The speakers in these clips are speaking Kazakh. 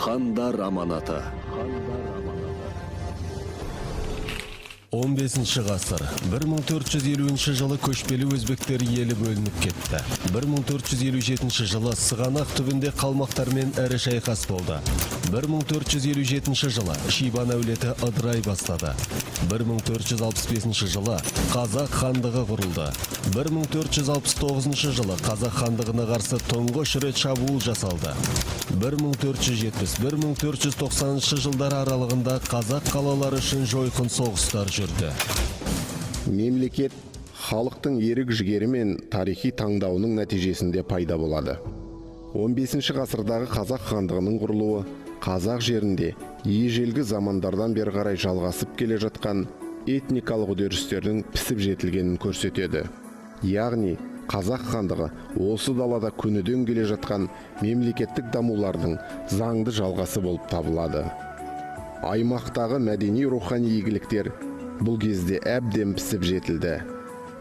Хандар аманаты. 15 ғасыр 1450 жылы көшпелі өзбектер елі бөлініп кетті. 1457 жылы Сығанақ түбінде қалмақтармен ірі шайқас болды. 1457 жылы Шибан әулеті ыдырай бастады. 1465 жылы Қазақ хандығы құрылды. 1469 жылы Қазақ хандығына қарсы тұңғыш рет шабуыл жасалды. 1470-1490 жылдар аралығында қазақ қалалары үшін жойқын соғыстар жүрді. Мемлекет халықтың ерік жігері мен тарихи таңдауының нәтижесінде пайда болады. 15 ғасырдағы қазақ хандығының құрылуы қазақ жерінде ежелгі замандардан бері қарай жалғасып келе жатқан этникалық үдерістердің пісіп жетілгенін көрсетеді. Яғни қазақ хандығы осы далада күніден келе жатқан мемлекеттік дамулардың заңды жалғасы болып табылады. Аймақтағы мәдени рухани игіліктер бұл кезде әбден пісіп жетілді.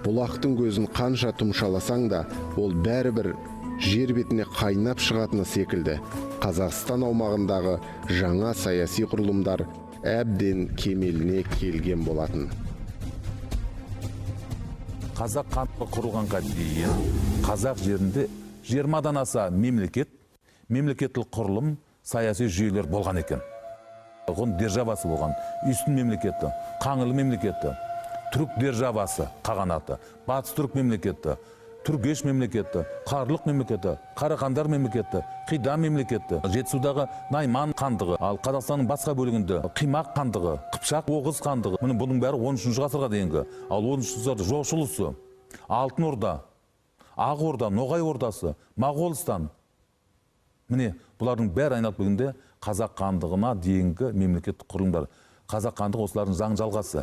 Бұлақтың көзін қанша тұмшаласаң да, ол бәрібір жер бетіне қайнап шығатыны секілді. Қазақстан аумағындағы жаңа саяси құрылымдар әбден кемеліне келген болатын. Қазақ хандығы құрылғанға дейін қазақ жерінде 20-дан аса мемлекеттік құрылым, саяси жүйелер болған екен. Ғұн державасы болған, Үстін мемлекеті, Қаңлы мемлекеті, Түрік державасы, қағанаты, Батыс түрік мемлекеті, Түргеш мемлекеті, Қарлық мемлекеті, Қарақандар мемлекеті, Қида мемлекеті, Жетісудағы Найман хандығы, ал Қазақстанның басқа бөлігінде Қимақ хандығы, Қыпшақ Оғыз хандығы. Міне бұның бәрі 13 ғасырға дейінгі. Ал 13 ғасырда Жошы ұлысы, Алтын Орда, Ақ Орда, Ноғай ордасы, Моғолстан. Міне бұлардың бәрі айналып келгенде қазақ хандығына дейінгі мемлекеттік құрылымдар. Қазақ хандығы осылардың заң жалғасы.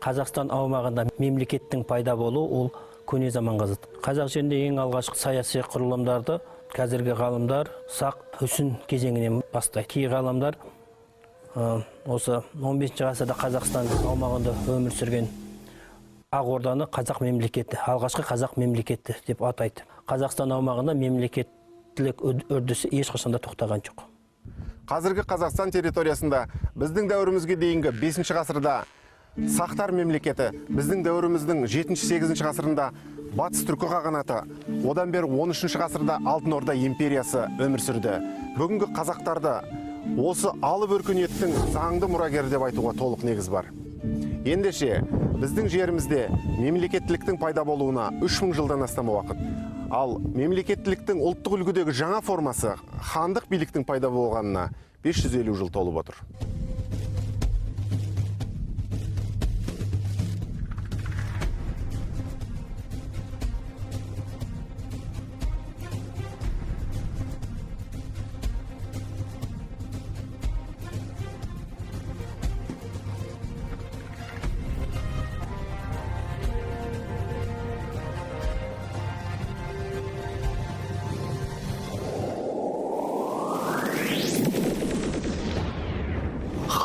Қазақстан аумағында мемлекеттің пайда болуы ол көне заманға зат. Қазақ жерінде ең алғашқы саяси құрылымдарды қазіргі ғалымдар сақ үсін кезеңінен бастайды. Кей ғалымдар осы 15 ғасырда Қазақстан аумағында өмір сүрген Ақ Орданы қазақ мемлекеті, алғашқы қазақ мемлекеті деп атайды. Қазақстан аумағында мемлекеттілік үрдісі ешқашанда тоқтаған жоқ. Қазіргі Қазақстан территориясында біздің дәуірімізге дейінгі 5 ғасырда Сақтар мемлекеті, біздің дәуіріміздің 7-8 ғасырында Батыс түркі қағанаты, одан бері 13 ғасырда Алтын Орда империясы өмір сүрді. Бүгінгі қазақтарды осы алып өркениеттің заңды мұрагері деп айтуға толық негіз бар. Ендеше, біздің жерімізде мемлекеттіліктің пайда болуына 3000 жылдан астам уақыт. Ал мемлекеттіліктің ұлттық үлгідегі жаңа формасы хандық биліктің пайда болғанына 550 жыл толып отыр.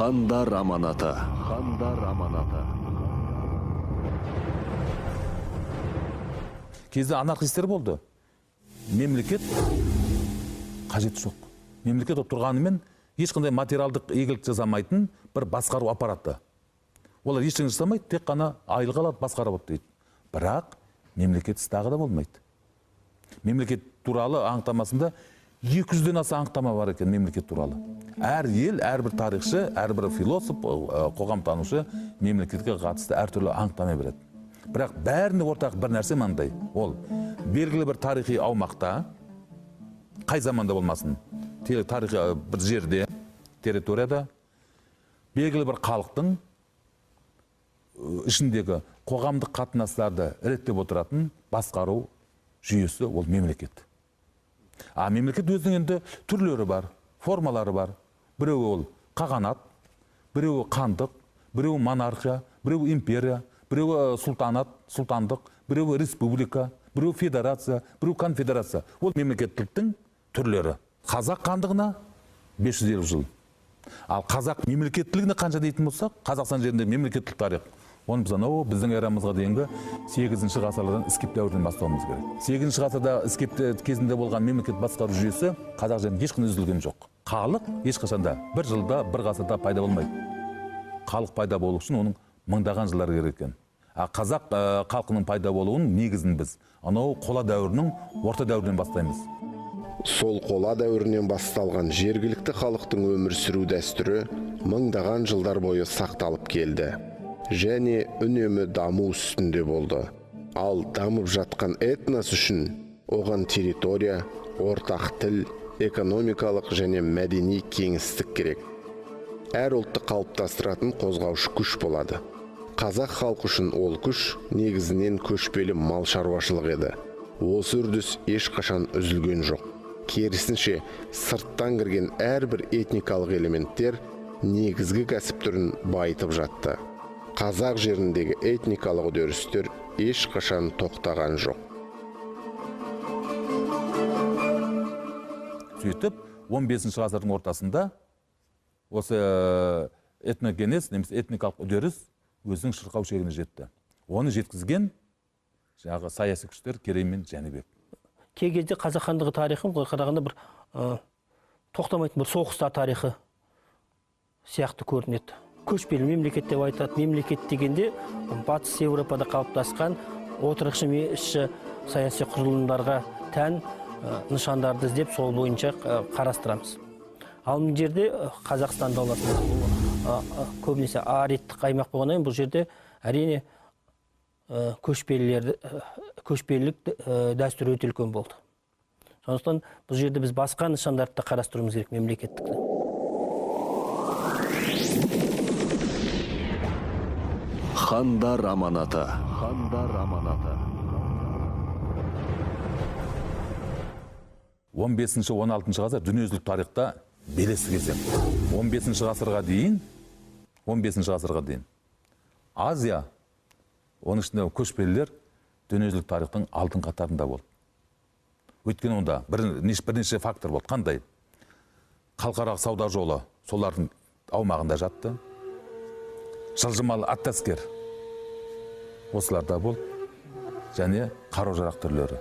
Хандар аманаты. Хандар аманаты. Кезде анархистер болды. Мемлекет қажеті жоқ. Мемлекет отырғанымен ешқандай материалдық игілік жасамайтын бір басқару аппараты. Олар ештеңе жасамайды, тек қана айлық алады, басқарып дейді. Бірақ мемлекет тағы да болмайды. Мемлекет туралы анықтамасында 200-ден аса анықтама бар екен мемлекет туралы. Әр ел, әрбір тарихшы, әрбір философ, қоғамтанушы мемлекетке қатысты әртүрлі анықтама береді. Бірақ бәріне ортақ бір нәрсе мынандай. Ол белгілі бір тарихи аумақта, қай заманда болмасын, тарихи бір жерде, территорияда белгілі бір халықтың ішіндегі қоғамдық қатынастарды реттеп отыратын басқару жүйесі ол мемлекет. А мемлекет өзінің енді түрлері бар, формалары бар. Біреуі ол қағанат, біреуі хандық, біреуі монархия, біреуі империя, біреуі сұлтанат, сұлтандық, біреуі республика, біреуі федерация, біреуі конфедерация. Ол мемлекеттіліктің түрлері. Қазақ хандығына 550 жыл. Ал қазақ мемлекеттілігіне қанша дейтін болсақ, Қазақстан жерінде мемлекеттілік тарих. Оны біздің эрамызға дейінгі 8 ғасырлардан Искип дәуірінен бастауымыз керек. 8 ғасырда Искип кезінде болған мемлекет басқару жүйесі қазақ жерінде ешқандай үзілген жоқ. халық ешқашанда бір жылда, бір ғасырда пайда болмайды. Халық пайда болу үшін оның мыңдаған жылдар керек екен. Қазақ халқының пайда болуының негізін біз анау қола дәуірінің орта дәуірінен бастаймыз. Сол қола дәуірінен басталған жергілікті халықтың өмір сүру дәстүрі мыңдаған жылдар бойы сақталып келді. Және үнемі даму үстінде болды. Ал дамып жатқан этнос үшін оған территория, ортақ тіл, экономикалық және мәдени кеңістік керек. Әр ұлтты қалыптастыратын қозғаушы күш болады. Қазақ халқы үшін ол күш негізінен көшпелі мал шаруашылығы еді. Осы үрдіс ешқашан үзілген жоқ. Керісінше, сырттан кірген әрбір этникалық элементтер негізгі кәсіп түрін байытып жатты. Қазақ жеріндегі этникалық үдерістер ешқашан тоқтаған жоқ. Сөйтіп, 15 ғасырдың ортасында осы этногенез, немесе этникалық үдеріс өзінің шырқау шегіне жетті. Оны жеткізген жаңағы саяси күштер Керей мен Жәнібек. Кей кезде қазақ хандығы тарихын қарағанда бір тоқтамайтын бір соғыстар тарихы сияқты көрінеді. Көшпелі мемлекет деп айтады. Мемлекет дегенде батыс Еуропада қалыптасқан отырықшы саяси құрылымдарға тән нышандарды іздеп сол бойынша қарастырамыз. Ал бұл жерде Қазақстан даласында көбінесе аридтік аймақ болғаннан бұл жерде әрине көшпелілік дәстүр өте үлкен болды. Сондықтан бұл жерде біз басқа нышандарды да қарастыруымыз керек мемлекеттікті. Хандар аманаты. Хандар аманаты. 15-16 ғасыр дүниежүзілік тарихта белесті кезең. 15 ғасырға дейін Азия, оның ішінде көшпелілер дүниежүзілік тарихтың алтын қатарында болды. Өйткені онда бірнеше фактор болды. Қандай? Халықаралық сауда жолы солардың аумағында жатты. Жылжымалы аттаскер осыларда болды. Және қару-жарақ түрлері.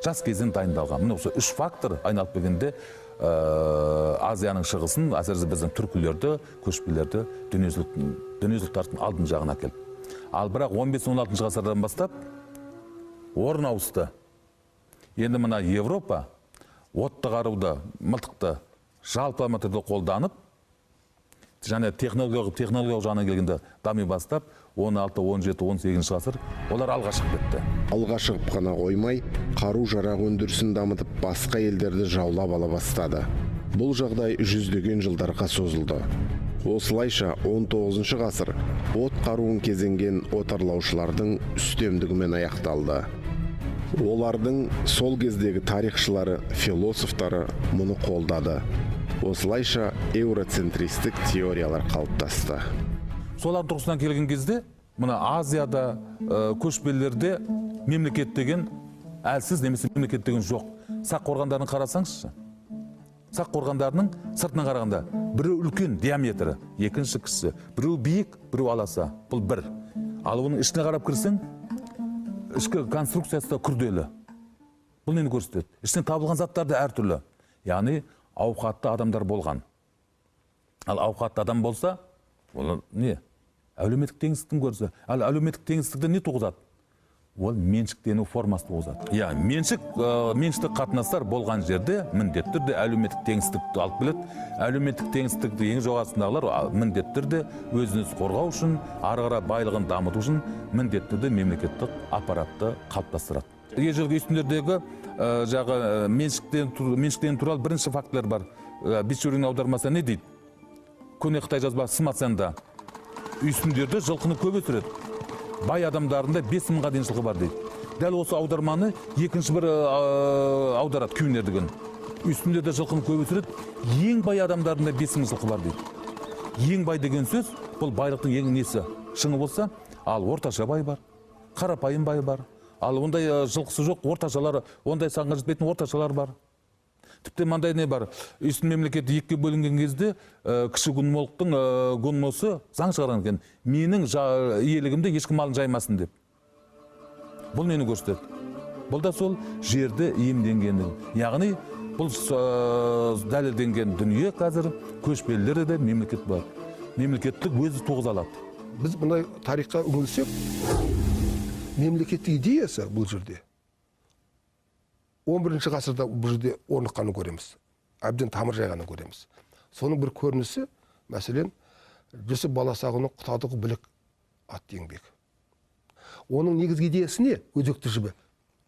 Жас кезден дайындалған. Міне осы үш фактор айналып келгенде Азияның шығысын, әсіресе біздің түркілерді, көшпелілерді дүниежүзілік тарихтың алдын жағына келді. Ал бірақ 15-16 ғасырдан бастап орын ауысты. Енді мына Европа отты қаруды, мылтықты жалпылама түрде қолданып, және технологиялық жағынан келгенде дами бастап, 16, 17, 18 ғасыр олар алға шығып кетті. Алға шығып қана қоймай, қару-жарақ өндірісін дамытып, басқа елдерді жаулап ала бастады. Бұл жағдай жүздеген жылдарға созылды. Осылайша 19 ғасыр от қаруын кезенген отарлаушылардың үстемдігімен аяқталды. Олардың сол кездегі тарихшылары, философтары мұны қолдады. Осылайша еуроцентристік теориялар қалыптасты. Солардың тұрғысынан келген кезде, мына Азияда көшпелілерде мемлекет деген әлсіз немесе мемлекет деген жоқ. Сақ қорғандарын қарасаңызшы. Сақ қорғандарының сыртынан қарағанда біреу үлкен диаметрі, екінші кіші, біреу биік, біреу аласа. Бұл бір. Ал оның ішіне қарап кірсең, ішкі конструкциясы да күрделі. Бұл нені көрсетеді? Ішінен табылған заттар да әртүрлі. Яғни ауқатты адамдар болған. Ал ауқатты адам болса, ол не? Әлеуметтік теңсіздіктің көрсі. Ал әлеуметтік теңсіздікті не туғызады? Ол меншіктену формасы туғызады. Я, меншіктік қатынастар болған жерде міндетті түрде әлеуметтік теңсіздікті алып келеді. Әлеуметтік теңсіздікті ең жоғарысындағылар міндетті түрде өзін-өзі қорғау үшін, ары қарай байлығын дамыту үшін міндетті түрде мемлекеттік аппаратты қалыптастырады. Ежелгі үстіндердегі меншіктен туралы бірінші фактілер бар. Бичурин аудармасы не дейді? Көне Қытай жазбасы Сматсенда үстіндерді жылқыны көп өсіреді. Бай адамдарында 5000-ға дейін жылқы бар дейді. Дәл осы аударманы екінші бір аударады күйінердігін. Үстіндерді жылқыны көп өсіреді. Ең бай адамдарында 5000 жылқы бар дейді. Ең бай деген сөз, бұл байлықтың ең несі шыңы болса, ал орташа бай бар, қарапайым бай бар. Ал ондай жылқысы жоқ, орташалары, ондай санға жетпейтін орташалар бар. Тіпті мандай не бар, үстін мемлекеті екіге бөлінген кезде кіші гунмолықтың гунмосы заң шығарған екен. Менің иелігімде ешкім малын жаймасын деп. Бұл нені көрсетеді? Бұл да сол жерді иемденгені. Яғни Бұл дәлелденген дүние қазір көшпелілер де мемлекет бар. Мемлекеттік өзі туғыза алады. Біз бұндай тарихқа үңілсек, мемлекеттік идеясы бұл жерде 11 ғасырда бұл жерде орныққанын көреміз. Әбден тамыр жайғанын көреміз. Соның бір көрінісі, мәселен, Жүсіп Баласағұнның Құтадығы білік атты еңбек. Оның негізгі идеясы не? Өзекті жібі.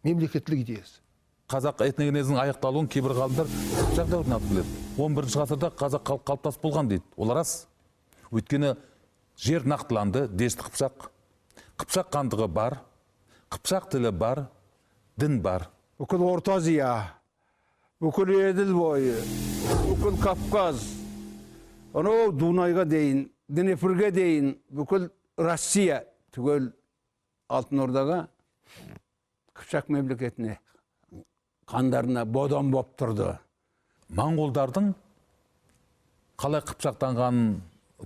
Мемлекеттілік идеясы. Қазақ этногенезінің аяқталуын кейбір ғалымдар Қыпшақ дәуірінен алып келеді. 11 ғасырда қазақ халық қалыптасып болған дейді. Ол рас. Өйткені жер нақтыланды, дешті Қыпшақ. Қыпшақ хандығы бар, Қыпшақ тілі бар, дін бар. Бүкіл Орта Азия, бүкіл Еділ бойы, бүкіл Кавказ, анау Дунайға дейін, Днепрге дейін, бүкіл Россия түгел Алтын Ордаға Қыпшақ мемлекетіне қандарына бодан боп тұрды. Моңғолдардың қалай қыпшақтанғанын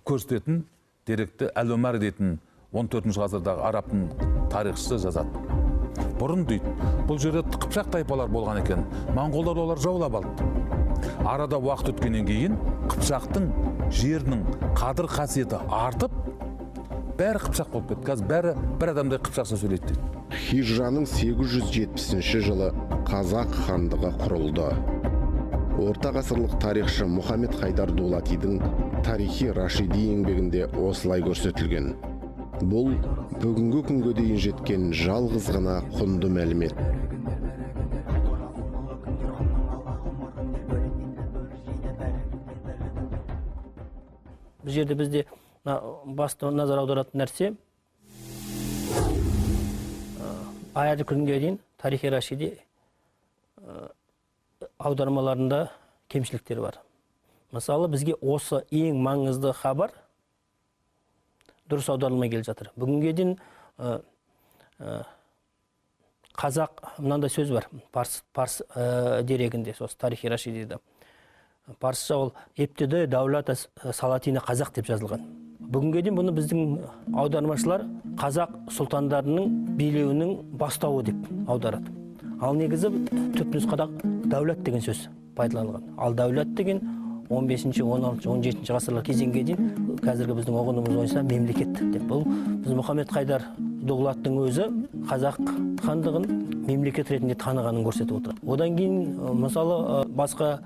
көрсететін деректі Әл-Өмәр дейтін 14 ғасырдағы арабтың тарихшысы жазады. Бұрын дейді, бұл жерде Қыпшақ тайпалар болған екен. Моңғолдар олар жаулап алды. Арада уақыт өткеннен кейін Қыпшақтың жерінің қадір қасиеті артып, бәрі Қыпшақ болып кетті. Қазір бәрі бір адамдай қыпшақша сөйлейді дейді. Хижраның 870 жылы Қазақ хандығы құрылды. Орта ғасырлық тарихшы Мұхаммед Хайдар Дулатидың тарихи Рашиди еңбегінде осылай көрсетілген. Бұл бүгінгі күнге дейін жеткен жалғыз ғана құнды мәлімет. Бұл жерде бізде басты назар аударатын нәрсе аяды күнге дейін тарихи Рашиди аудармаларында кемшіліктер бар. Мысалы, бізге осы ең маңызды хабар дұрыс аударылмай келе жатыр. Бүгінге дейін қазақ, мынандай сөз бар, парс дерегінде, сосы тарихи Рашидиде. Парсша ол ептеді дәулат салатина қазақ деп жазылған. Бүгінге дейін бұны біздің аудармашылар қазақ сұлтандарының билеуінің бастауы деп аударады. Ал негізі түпнұсқада дәулет деген сөз пайдаланылған. Ал дәулет деген 15-ші, 16-ші, 17-ші ғасырлар кезеңге дейін қазіргі біздің ұғынымыз бойынша мемлекет деп. Бұл біз Мұхаммед Хайдар Дулаттың өзі қазақ хандығын мемлекет ретінде танығанын көрсетіп отыр. Одан кейін мысалы басқа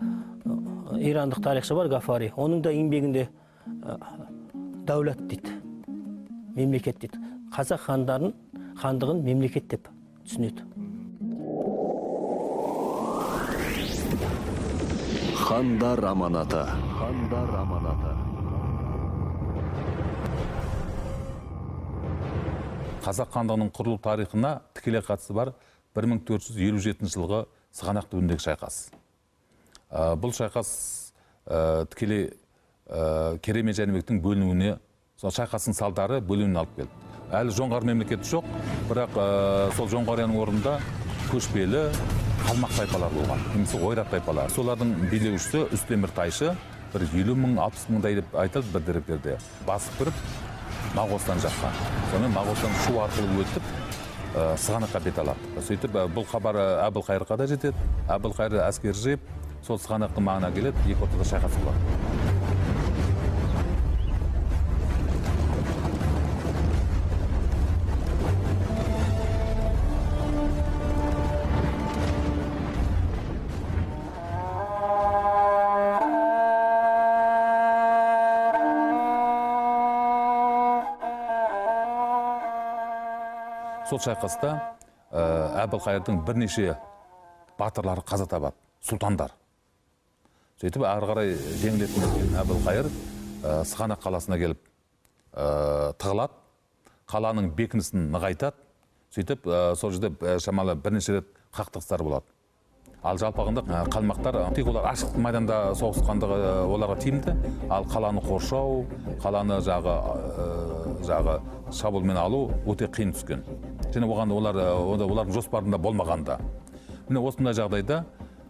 ирандық тарихшы бар Гафари. Оның да еңбегінде дәулет дейді, мемлекет дейді. Қазақ хандығын мемлекет деп түсінеді. Хандар аманаты. Хандар аманаты. Қазақ хандығының құрылу тарихына тікелей қатысы бар 1457 жылғы Сығанақ түбіндегі шайқас. Бұл шайқас тікелей Керей Жәнібектің бөлінуіне, шайқастың салдары бөлінуіне алып келді. Әлі жоңғар мемлекеті жоқ, бірақ сол жоңғарияның орнында көшпелі қалмақ тайпалар болған, немесе ойрат тайпалар. Солардың билеушісі Үстемір Тайшы бір 50 мың, 60 мыңдай деп айтады бір деректерде. Басып кіріп, Моғолстан жаққа. Сонымен Моғолстан шу арқылы өтіп, Сығанаққа бет алады. Сөйтіп, бұл хабар Әбілқайырға да жетеді. Әбілқайыр әскер жиып, сол Сығанақтың маңына келеді, екі ортада шайқас болады. Сол шайқаста Әбілқайырдың бірнеше батырлары қаза табады, сұлтандар. Сөйтіп, ары қарай жеңілетін кеткен Әбілқайыр Сығанақ қаласына келіп тығылады, қаланың бекінісін нығайтады. Сөйтіп, сол жерде шамалы бірнеше рет қақтығыстар болады. Ал жалпағында қалмақтар тек олар ашық майданда соғысқандығы оларға тиімді, ал қаланы қоршау, қаланы жағы шабуылмен алу өте қиын түскен. Және олардың жоспарында болмағанда. Міне осындай жағдайда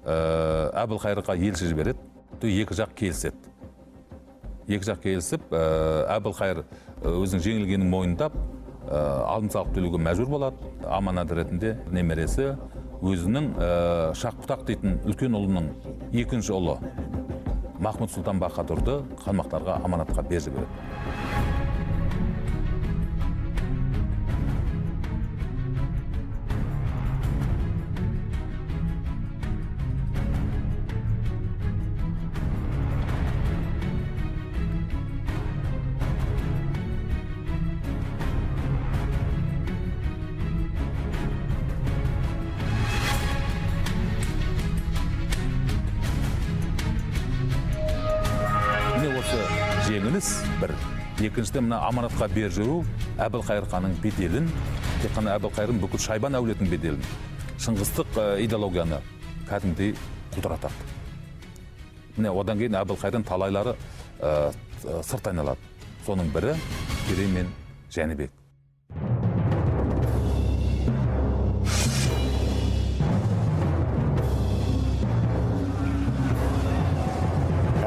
Әбілқайырға елші жібереді, екі жақ келіседі. Екі жақ келісіп, Әбілқайыр өзінің жеңілгенін мойындап, алым салық төлеуге мәжбүр болады. Аманат ретінде немересі өзінің Шақпұтақ дейтін үлкен ұлының екінші ұлы Махмұд Сұлтан Баһадурды қалмақтарға аманатқа беріп жібереді. Жеңіліс бір. Екіншіден мына аманатқа беріп жүру Әбілқайыр ханның беделін, тек қана Әбілқайырдың бүкіл Шайбан әулетінің беделін, шыңғыстық идеологияны кәдімгідей құлдыратады. Міне одан кейін Әбілқайырдың талайлары сырт айналады. Соның бірі Керей мен Жәнібек.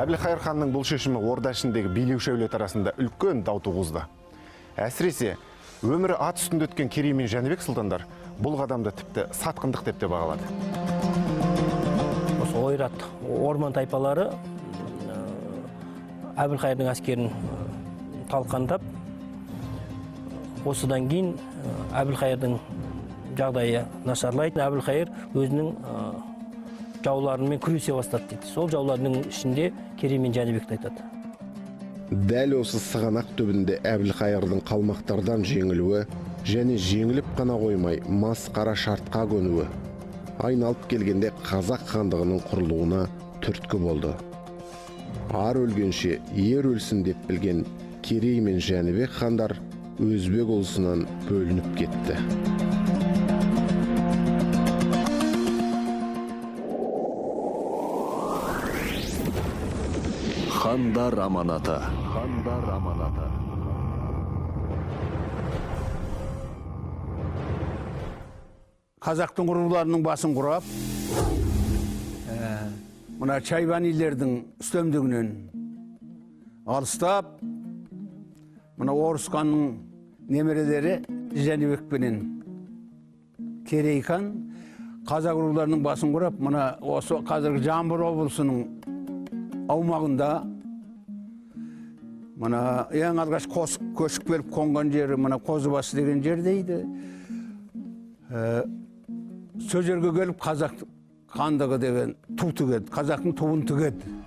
Әбілқайыр ханның бұл шешімі орда ішіндегі билеуші әулет арасында үлкен дау туғызды. Әсіресе өмірі ат үстінде өткен Керей мен Жәнібек сұлтандар бұл қадамды тіпті сатқындық деп те бағалады. Осы ойрат орман тайпалары Әбілқайырдың әскерін талқандап, осыдан кейін Әбілқайырдың жағдайы нашарлайды. Әбілқайыр өзінің жауларымен күресе бастады дейді. Сол жаулардың ішінде Керей мен Жәнібекті айтады. Дәл осы сығанақ түбінде Әбілқайырдың қалмақтардан жеңілуі және жеңіліп қана қоймай масқара шартқа көнуі айналып келгенде қазақ хандығының құрылуына түрткі болды. Ар өлгенше ер өлсін деп білген Керей мен Жәнібек хандар өзбек ұлысынан бөлініп кетті. Хандар аманаты. Хандар аманаты. Қазақтың руларының басын құрап, мына Шайбанилердің үстемдігінен алыстап, мына Орыс ханның немерелері Жәнібек пенен Керей хан қазақ руларының басын құрап, мына осы қазіргі Жамбыл облысының аумағында мына ең алғаш көшіп келіп қонған жері мына Қозыбасы деген жер дейді. Сол жерге келіп қазақ хандығы деген ту тігеді, қазақтың туын тігеді.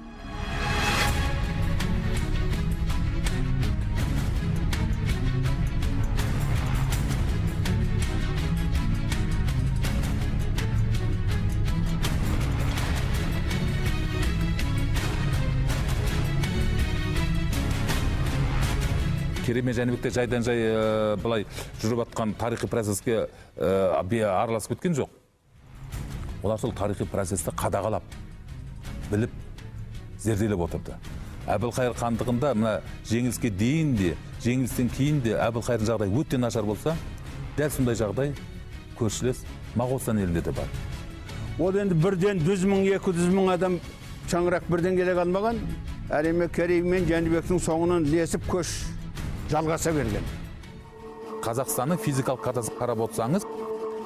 Керей мен Жәнібекте жайдан жай былай жүріп атқан тарихи процеске араласып кеткен жоқ. Олар сол тарихи процесті қадағалап, біліп, зерделеп отырды. Әбілқайыр хандығында мына жеңіліске дейін де, жеңілістен кейін де Әбілқайырдың жағдай өте нашар болса, дәл сондай жағдай көршілес Моғолстан елінде де бар. Ол енді бірден 100 мың, 200 мың адам шаңырақ бірден келе қалмаған. Әлеме Керей мен Жәнібектің соңынан ілесіп көш жалғаса берген. Қазақстанның физикалық картасын қарап отырсаңыз,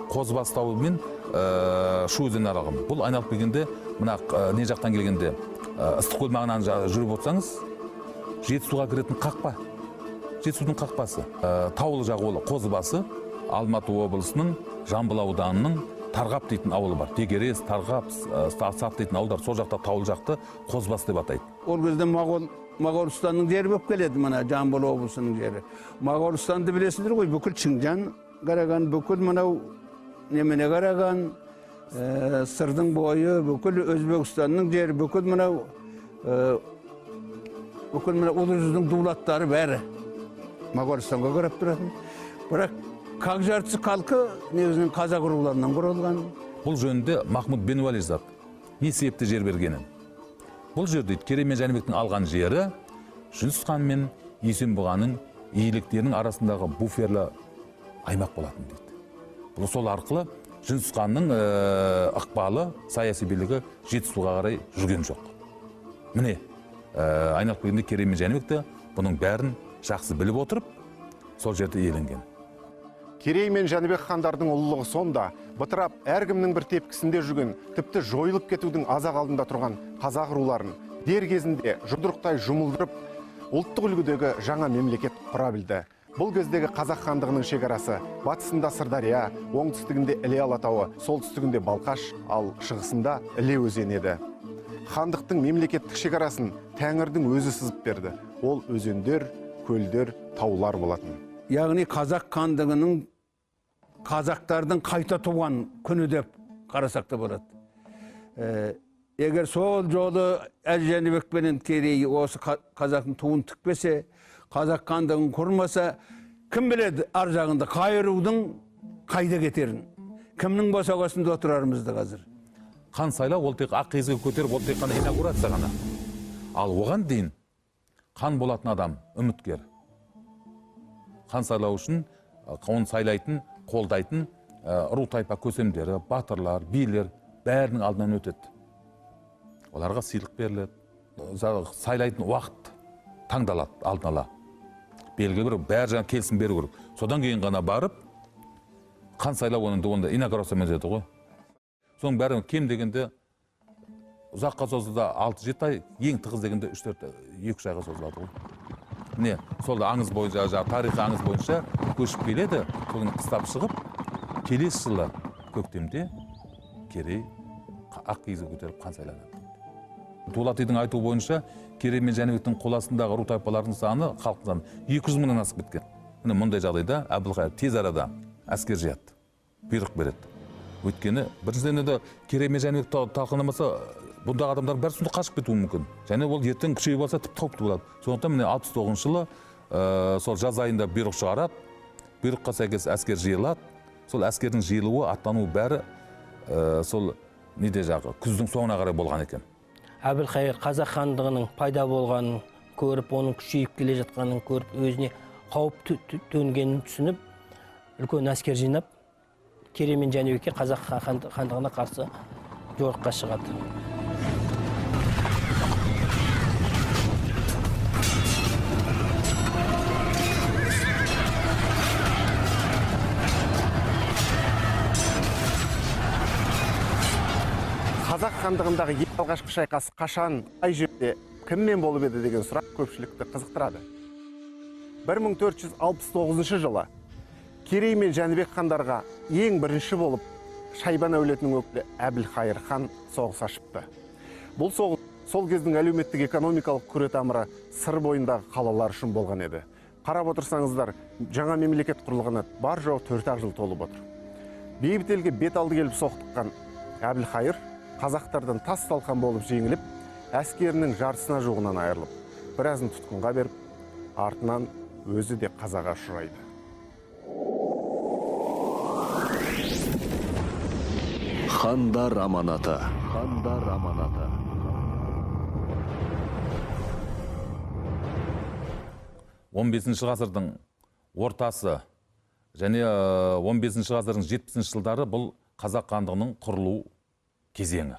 Қозыбасы тауы мен Шу өзені аралығы. Бұл айналып келгенде, мына не жақтан келгенде, Ыстықкөл маңынан жүріп отырсаңыз, Жетісуға кіретін қақпа. Жетісудың қақпасы. Таулы жағы ол Қозыбасы, Алматы облысының Жамбыл ауданының Тарғап дейтін ауылы бар. Дегерес, Тарғап, Сап дейтін ауылдар, сол жақта таулы жақты Қозыбасы деп атайды. Ол кезде Моғолстанның жері болып келеді, мына Жамбыл облысының жері. Моғолстанды білесіңдер ғой, бүкіл Шыңжан қараған, бүкіл мынау немене қараған, Сырдың бойы, бүкіл Өзбекстанның жері, бүкіл мынау ұлы жүздің дулаттары бәрі Моғолстанға қарап тұратын. Бірақ қақ жартысы халқы негізінен қазақ руларынан құралған. Бұл жөнінде Махмұд бен Уәли жазады. Не себепті жер бергенін? Бұл жер дейді, Керей мен Жәнібектің алған жері Жүніс хан мен Есенбұғаның иеліктерінің арасындағы буферлі аймақ болатын дейді. Бұл сол арқылы Жүніс ханның ықпалы, саяси билігі Жетісуға қарай жүрген жоқ. Міне, айналып келгенде Керей мен Жәнібек те бұның бәрін жақсы біліп отырып, сол жерде иеленген. Керей мен Жәнібек хандардың ұлылығы сонда, бытырап әркімнің бір тепкісінде жүрген, тіпті жойылып кетудің азақ алдында тұрған қазақ руларын дер кезінде жұдырықтай жұмылдырып, ұлттық үлгідегі жаңа мемлекет құра білді. Бұл кездегі қазақ хандығының шекарасы батысында Сырдария, оңтүстігінде Іле алатауы, солтүстігінде Балқаш, ал шығысында Іле өзені еді. Хандықтың мемлекеттік шекарасын Тәңірдің өзі сызып берді. Ол өзендер, көлдер, таулар болатын. Яғни қазақ хандығының қазақтардың қайта туған күні деп қарасақ та болады. Егер сол жолы Әз Жәнібек пенен Керей осы қазақтың туын тікпесе, қазақ хандығын құрмаса, кім біледі ар жағында қайырудың қайда кетерін, кімнің босағасында отырарымызды қазір. Хан сайлау ол тек ақ киізге көтеріп, ол тек қана инаугурация ғана. Ал оған дейін хан болатын адам үміткер. Хан сайлау үшін оны сайлайтын, қолдайтын ру тайпа көсемдері, батырлар, билер бәрінің алдынан өтеді. Оларға сыйлық беріледі. Сайлайтын уақыт таңдалады алдын ала. Белгілі бір бәрі жаңа келісім беру керек. Содан кейін ғана барып, хан сайлау онда инаугурациямен өтеді ғой. Соның бәрі кем дегенде ұзаққа созылды 6-7 ай, ең тығыз дегенде 3-4-2 айға созылады ғой. Міне, сол аңыз бойынша, тарихи аңыз бойынша көшіп келеді, соны қыстап шығып, келесі жылы көктемде Керей ақ киізге көтеріп хан сайланады. Дулатидың айтуы бойынша Керей мен Жәнібектің қол астындағы ру тайпалардың саны, халықтың саны 200 мыңнан асып кеткен. Міне мұндай жағдайда Әбілқайыр тез арада әскер жияды, бұйрық береді. Өйткені біріншіден де Керей мен Жәнібек талқыламаса, бұндағы адамдар бәрі сонда қашып кетуі мүмкін. Және ол ертең күшейіп алса тіпті қауіпті болады. Сондықтан міне 69 жылы сол жаз айында бұйрық шығарады. Бұйрыққа сәйкес әскер жиылады. Сол әскердің жиылуы, аттануы бәрі сол неде жағы күздің соңына қарай болған екен. Әбілқайыр қазақ хандығының пайда болғанын көріп, оның күшейіп келе жатқанын көріп, өзіне қауіп төнгенін түсініп, үлкен әскер жинап, Керей мен Жәнібекке қазақ хандығына қарсы жорыққа шығады. Қазақ хандығындағы ең алғашқы шайқас қашан, қай жерде, кіммен болып еді деген сұрақ көпшілікті қызықтырады. 1469 жылы Керей мен Жәнібек хандарға ең бірінші болып Шайбан әулетінің өкілі Әбілқайыр хан соғыс ашыпты. Бұл соғыс сол кездің әлеуметтік экономикалық күретамыры сыр бойындағы қалалар үшін болған еді. Қарап отырсаңыздар, жаңа мемлекет құрылғаны бар жоқ 4 жыл толып отыр. Бейбіт елге бет алды келіп соқтыққан Әбілқайыр қазақтардан тас талқан болып жеңіліп, әскерінің жартысына жуығынан айырылып, біразын тұтқынға беріп, артынан өзі де қазаға ұшырайды. Хандар аманаты. Хандар аманаты. Он 15 ғасырдың ортасы және 15 ғасырдың 70 жылдары бұл қазақ хандығының құрылу кезеңі.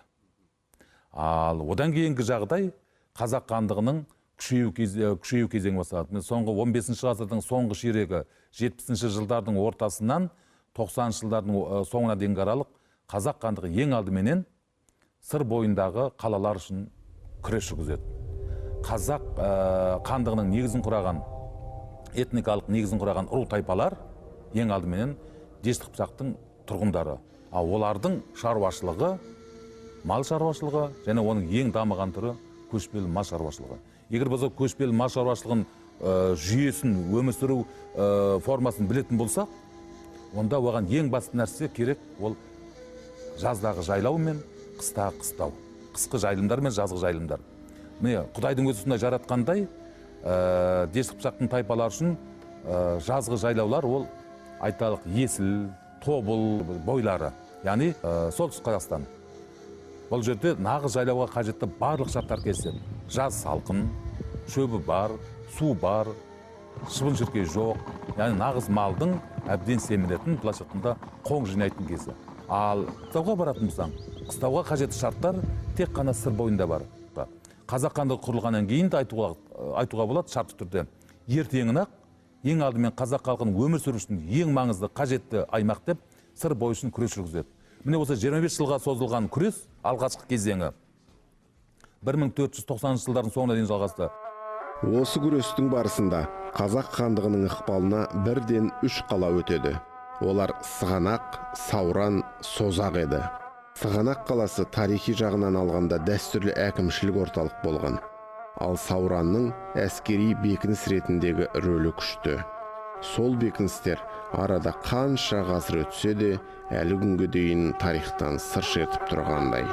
Ал одан кейінгі жағдай қазақ хандығының күшею кезеңі басталады. Соңғы 15 ғасырдың соңғы ширегі 70 жылдардың ортасынан 90 жылдардың соңына дейінгі аралық қазақ хандығы ең алдыменен сыр бойындағы қалалар үшін күрес жүргізеді. Қазақ хандығының негізін құраған, этникалық негізін құраған ру тайпалар ең алдыменен Дешті Қыпшақтың тұрғындары. Олардың шаруашылығы, мал шаруашылығы және оның ең дамыған түрі көшпелі мал шаруашылығы. Егер біз көшпелі мал шаруашылығын жүйесін, өмір сүру формасын білетін болсақ, онда оған ең басты нәрсе керек ол жаздағы жайлау мен қыстағы қыстау. Қысқы жайылымдар мен жазғы жайылымдар. Міне, Құдайдың өзі сондай жаратқандай, Дешті Қыпшақтың тайпалары үшін жазғы жайлаулар ол айталық Есіл, Тобыл бойлары, яғни солтүстік Қазақстан. Бұл жерде нағыз жайлауға қажетті барлық шарттар кездеседі. Жаз салқын, шөбі бар, су бар, шыбын-шіркей жоқ, яғни нағыз малдың әбден семіретін, былайша айтқанда қоң жинайтын кезі. Ал қыстауға баратын болсаң, қыстауға қажетті шарттар тек қана сыр бойында бар. Қазақ хандығы құрылғаннан кейін де айтуға болады шартты түрде. Ертеңін-ақ ең алдымен қазақ халқының өмір сүру үшін ең маңызды қажетті аймақ деп сыр бойы үшін күрес жүргізеді. Міне осы 25 жылға созылған күрес алғашқы кезеңі 1490 жылдардың соңына дейін жалғасты. Осы күрестің барысында қазақ хандығының ықпалына бірден 3 қала өтеді. Олар Сығанақ, Сауран, Созақ еді. Сығанақ қаласы тарихи жағынан алғанда дәстүрлі әкімшілік орталық болған. Ал Сауранның әскери бекініс ретіндегі рөлі күшті. Сол бекіністер арада қанша ғасыр өтсе де әлі күнге дейін тарихтан сыр шертіп тұрғандай.